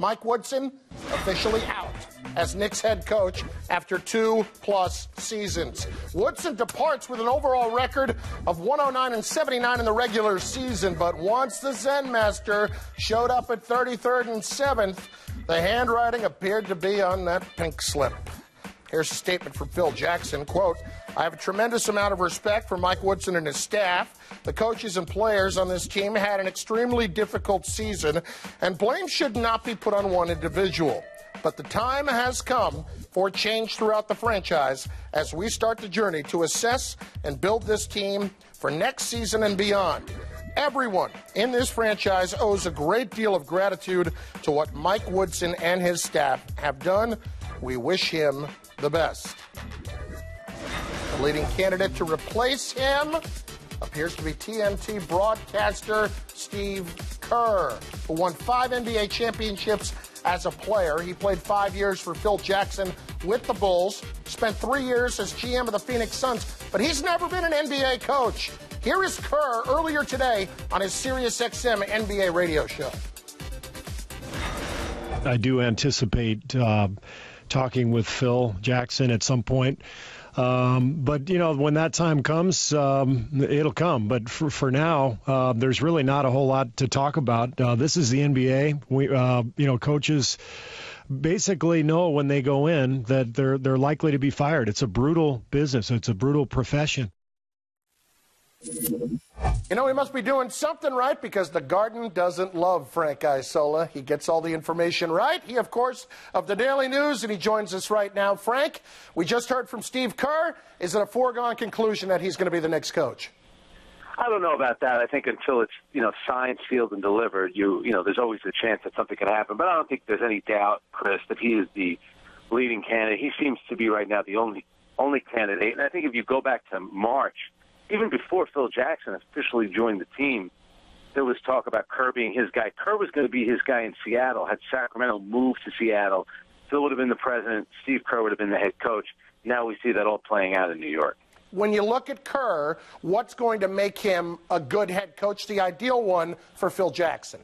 Mike Woodson officially out as Knicks head coach after 2+ seasons. Woodson departs with an overall record of 109-79 in the regular season, but once the Zen Master showed up at 33rd and 7th, the handwriting appeared to be on that pink slip. Here's a statement from Phil Jackson, quote, "I have a tremendous amount of respect for Mike Woodson and his staff. The coaches and players on this team had an extremely difficult season, and blame should not be put on one individual. But the time has come for change throughout the franchise as we start the journey to assess and build this team for next season and beyond. Everyone in this franchise owes a great deal of gratitude to what Mike Woodson and his staff have done. We wish him the best." The leading candidate to replace him appears to be TNT broadcaster Steve Kerr, who won 5 NBA championships as a player. He played 5 years for Phil Jackson with the Bulls, spent 3 years as GM of the Phoenix Suns, but he's never been an NBA coach. Here is Kerr earlier today on his SiriusXM NBA radio show. I do anticipate talking with Phil Jackson at some point. But, you know, when that time comes, it'll come. But for now, there's really not a whole lot to talk about. This is the NBA. Coaches basically know when they go in that they're likely to be fired. It's a brutal business. It's a brutal profession. You know, he must be doing something right because the Garden doesn't love Frank Isola. He gets all the information right. He, of course, of the Daily News, and he joins us right now. Frank, we just heard from Steve Kerr. Is it a foregone conclusion that he's going to be the next coach? I don't know about that. I think until it's, signed, sealed, and delivered, there's always a chance that something could happen. But I don't think there's any doubt, Chris, that he is the leading candidate. He seems to be right now the only candidate. And I think if you go back to March, even before Phil Jackson officially joined the team, there was talk about Kerr being his guy. Kerr was going to be his guy in Seattle. Had Sacramento moved to Seattle, Phil would have been the president, Steve Kerr would have been the head coach. Now we see that all playing out in New York. When you look at Kerr, what's going to make him a good head coach, the ideal one for Phil Jackson?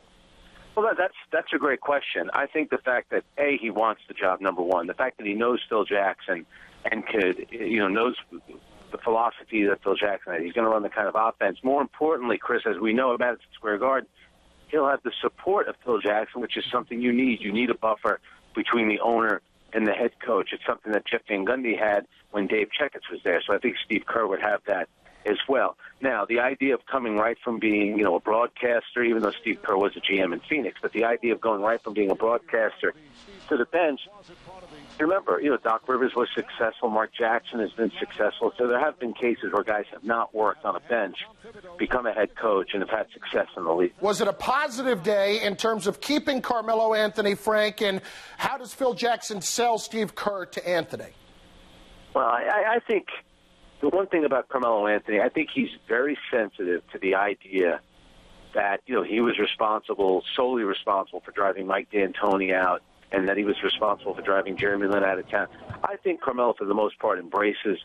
Well, that's a great question. I think the fact that, A, he wants the job, number one, the fact that he knows Phil Jackson and knows the philosophy that Phil Jackson had. He's going to run the kind of offense. More importantly, Chris, as we know at Madison Square Garden, he'll have the support of Phil Jackson, which is something you need. You need a buffer between the owner and the head coach. It's something that Jeff Van Gundy had when Dave Checketts was there. So I think Steve Kerr would have that as well. Now, the idea of coming right from being, a broadcaster, even though Steve Kerr was a GM in Phoenix, but the idea of going right from being a broadcaster to the bench, remember, Doc Rivers was successful. Mark Jackson has been successful. So there have been cases where guys have not worked on a bench, become a head coach, and have had success in the league. Was it a positive day in terms of keeping Carmelo Anthony, Frank, and how does Phil Jackson sell Steve Kerr to Anthony? Well, I think the one thing about Carmelo Anthony, I think he's very sensitive to the idea that, he was solely responsible for driving Mike D'Antoni out, and that he was responsible for driving Jeremy Lin out of town. I think Carmelo, for the most part, embraces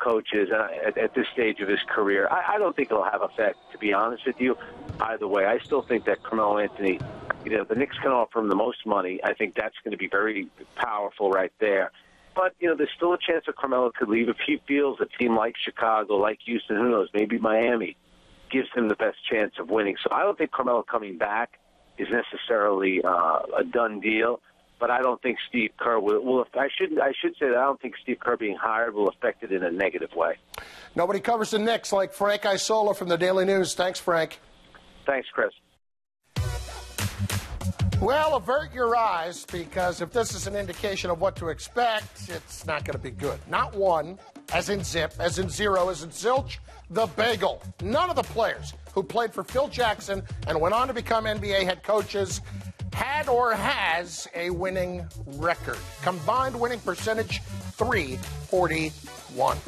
coaches at this stage of his career. I don't think it'll have effect, to be honest with you, either way. I still think that Carmelo Anthony, the Knicks can offer him the most money. I think that's going to be very powerful right there. But, there's still a chance that Carmelo could leave if he feels a team like Chicago, like Houston, who knows, maybe Miami, gives him the best chance of winning. So I don't think Carmelo coming back is necessarily a done deal. But I don't think Steve Kerr will. I should say that I don't think Steve Kerr being hired will affect it in a negative way. Nobody covers the Knicks like Frank Isola from the Daily News. Thanks, Frank. Thanks, Chris. Well, avert your eyes, because if this is an indication of what to expect, it's not going to be good. Not one, as in zip, as in zero, as in zilch, the bagel. None of the players who played for Phil Jackson and went on to become NBA head coaches had or has a winning record. Combined winning percentage, 341.